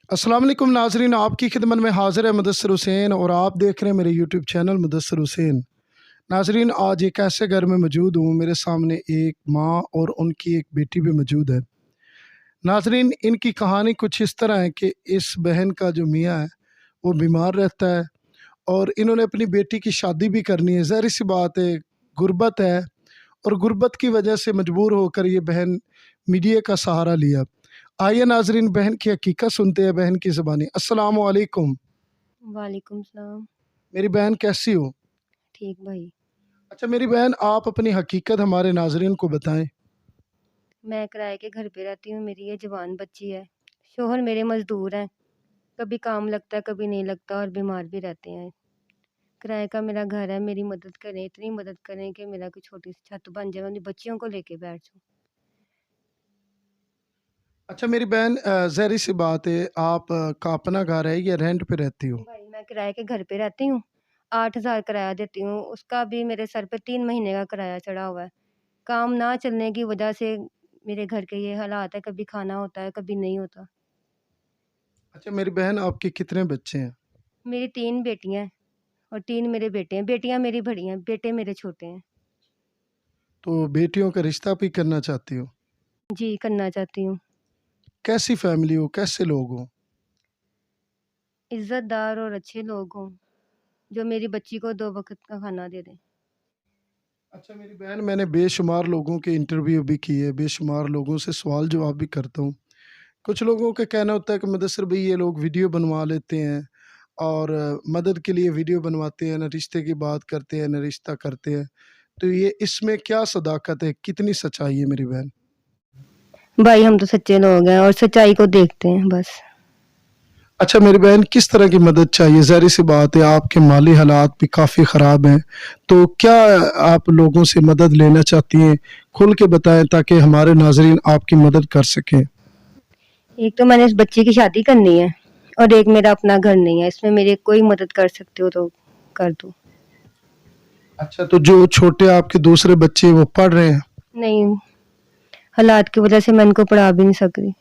अस्सलाम वालेकुम नाजरीन, आपकी खिदमत में हाज़िर है मुदस्सिर हुसैन और आप देख रहे हैं मेरे यूट्यूब चैनल मुदस्सिर हुसैन। नाजरीन, आज एक ऐसे घर में मौजूद हूँ, मेरे सामने एक माँ और उनकी एक बेटी भी मौजूद है। नाजरीन, इनकी कहानी कुछ इस तरह है कि इस बहन का जो मियाँ है वो बीमार रहता है और इन्होंने अपनी बेटी की शादी भी करनी है। ज़ाहिर सी बात है, गुर्बत है और गुर्बत की वजह से मजबूर होकर ये बहन मीडिया का सहारा लिया। आइए नाजरीन, बहन की हकीकत सुनते हैं बहन की ज़बानी। अस्सलाम वालेकुम। वालेकुम सलाम। मेरी बहन कैसी हो? ठीक भाई। अच्छा मेरी बहन, आप अपनी हकीकत हमारे नाजरीन को बताएं। मैं किराए के घर पे रहती हूँ, मेरी ये जवान बच्ची है। शोहर मेरे मज़दूर हैं, कभी काम लगता है कभी नहीं लगता और बीमार भी रहते हैं। किराए का मेरा घर है, मेरी मदद करें, इतनी मदद करें कि मेरा कोई छोटी सी छत बन जाए, मैं अपनी बच्चियों को लेके बैठ जाऊँ। अच्छा मेरी बहन, ज़ाहिर सी बात है, आप का अपना घर है या रेंट पे रहती हो? भाई मैं किराए के घर पे रहती हूँ, 8,000 किराया देती हूँ, उसका भी मेरे सर पे 3 महीने का किराया चढ़ा हुआ है। काम ना चलने की वजह से मेरे घर के ये हालात है, कभी खाना होता है, कभी नहीं होता। अच्छा मेरी बहन, आपके कितने बच्चे हैं? मेरी 3 बेटियाँ हैं और 3 मेरे बेटे हैं। बेटियाँ मेरी बड़ी हैं, बेटे मेरे छोटे हैं। तो बेटियों का रिश्ता भी करना चाहती हो? जी, करना चाहती हूँ। कैसी फैमिली हो, कैसे लोग हो? इज़्ज़तदार और अच्छे लोग हों, जो मेरी बच्ची को 2 वक़्त का खाना दे दें। अच्छा मेरी बहन, मैंने बेशुमार लोगों के इंटरव्यू भी किए, बेशुमार लोगों से सवाल जवाब भी करता हूँ। कुछ लोगों का कहना होता है कि मुदस्सिर भाई ये लोग वीडियो बनवा लेते हैं और मदद के लिए वीडियो बनवाते हैं, ना रिश्ते की बात करते हैं, ना रिश्ता करते हैं। तो ये इसमें क्या सदाकत है, कितनी सच्चाई है मेरी बहन? भाई हम तो सच्चे लोग हैं और सच्चाई को देखते हैं बस। अच्छा मेरी बहन, किस तरह की मदद चाहिए? ज़ाहिर-सी बात है, आपके माली हालात भी काफ़ी ख़राब हैं, तो क्या आप लोगों से मदद लेना चाहती हैं? खुल के बताएँ ताकि हमारे नाज़रीन आपकी मदद कर सकें। एक तो मैंने इस बच्ची की शादी करनी है और एक मेरा अपना घर नहीं है, इसमें मेरी कोई मदद कर सकते हो तो कर दो। अच्छा, तो जो छोटे आपके दूसरे बच्चे वो पढ़ रहे हैं? नहीं, हालात की वजह से मैं इनको पढ़ा भी नहीं सक रही।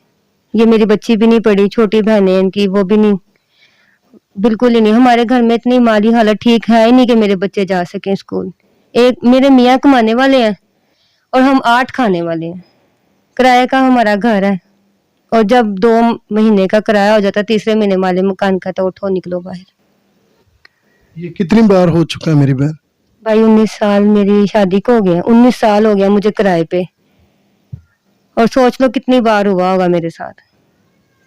ये मेरी बच्ची भी नहीं पढ़ी, छोटी बहन है इनकी, वो भी नहीं, बिल्कुल ही नहीं। हमारे घर में इतनी माली हालत ठीक है ही नहीं कि मेरे बच्चे जा सकें स्कूल। एक मेरे मियाँ कमाने वाले हैं और हम 8 खाने वाले हैं। किराए का हमारा घर है और जब 2 महीने का किराया हो जाता है, तीसरे महीने मालिक मकान कहता है उठो निकलो बाहर। ये कितनी बार हो चुका है मेरी बहन? भाई 19 साल मेरी शादी को हो गए, 19 साल हो गया मुझे किराए पे और सोच लो कितनी बार हुआ होगा मेरे साथ।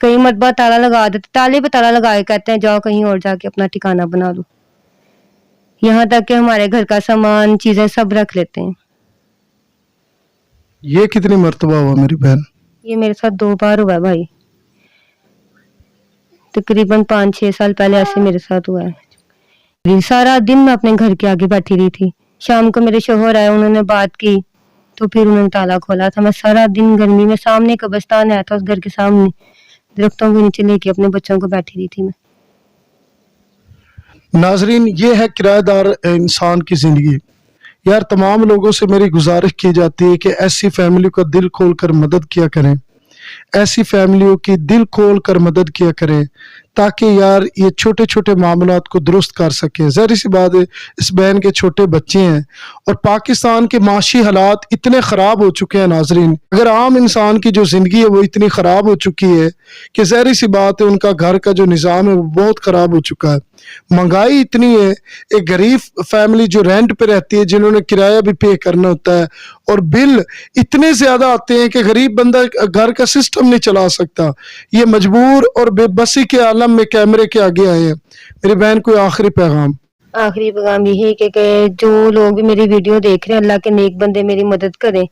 कई मरतबा ताला लगा देते, ताले पे ताला लगा के कहते हैं जाओ कहीं और जाके अपना ठिकाना बना लो। यहाँ तक कि हमारे घर का सामान, चीजें सब रख लेते हैं। ये कितनी मर्तबा हुआ मेरी बहन? ये मेरे साथ 2 बार हुआ है भाई। तकरीबन 5-6 साल पहले ऐसे मेरे साथ हुआ है। सारा दिन मैं अपने घर के आगे बैठी रही थी। शाम को मेरे शोहर आए, उन्होंने बात की तो फिर उन्होंने ताला खोला था। मैं सारा दिन गर्मी में, सामने कब्रिस्तान है था उस घर के सामने, दरख्तों के नीचे लेके अपने बच्चों को बैठी रही थी मैं। नाज़रीन, ये है किराएदार इंसान की ज़िंदगी। यार, तमाम लोगों से मेरी गुज़ारिश की जाती है कि ऐसी फैमिली को दिल खोल कर मदद किया करें। ऐसी फैमिलियों की दिल खोल कर मदद किया करें ताकि यार ये छोटे-छोटे मामलात को दुरुस्त कर सकें। ज़ाहिर-सी बात है, इस बहन के छोटे बच्चे हैं और पाकिस्तान के माशी हालात इतने ख़राब हो चुके हैं नाज़रीन, अगर आम इंसान की जो ज़िंदगी है वो इतनी ख़राब हो चुकी है कि ज़ाहिर-सी बात है उनका घर का जो निज़ाम है वो बहुत ख़राब हो चुका है। महँगाई इतनी है, एक गरीब फैमिली जो रेंट पे रहती है, जिन्होंने किराया भी पे करना होता है और बिल इतने ज़्यादा आते हैं कि गरीब बंदा घर का सिस्टम नहीं चला सकता। ये मजबूर और बेबसी के आलम में कैमरे के आगे आए हैं। मेरी बहन, कोई आखिरी पैगाम? आखिरी पैगाम यही है कि जो लोग भी मेरी वीडियो देख रहे हैं, अल्लाह के नेक बंदे मेरी मदद करें,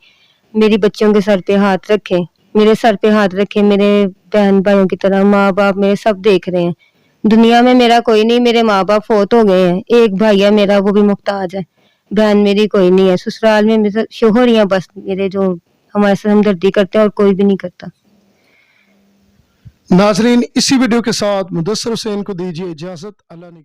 मेरी बच्चियों के सर पे हाथ रखें, मेरे सर पे हाथ रखें, मेरे बहन भाइयों की तरह माँ बाप मेरे सब देख रहे हैं। दुनिया में मेरा कोई नहीं, मेरे माँ बाप फौत हो गए हैं, एक भाई है मेरा वो भी मुख्ताज है, बहन मेरी कोई नहीं है। ससुराल में मेरे शोहर ही हैं बस मेरे, जो हमारे साथ हमदर्दी करते हैं और कोई भी नहीं करता। नाज़रीन, इसी वीडियो के साथ मुदस्सिर हुसैन को दीजिए इजाज़त। अल्लाह ने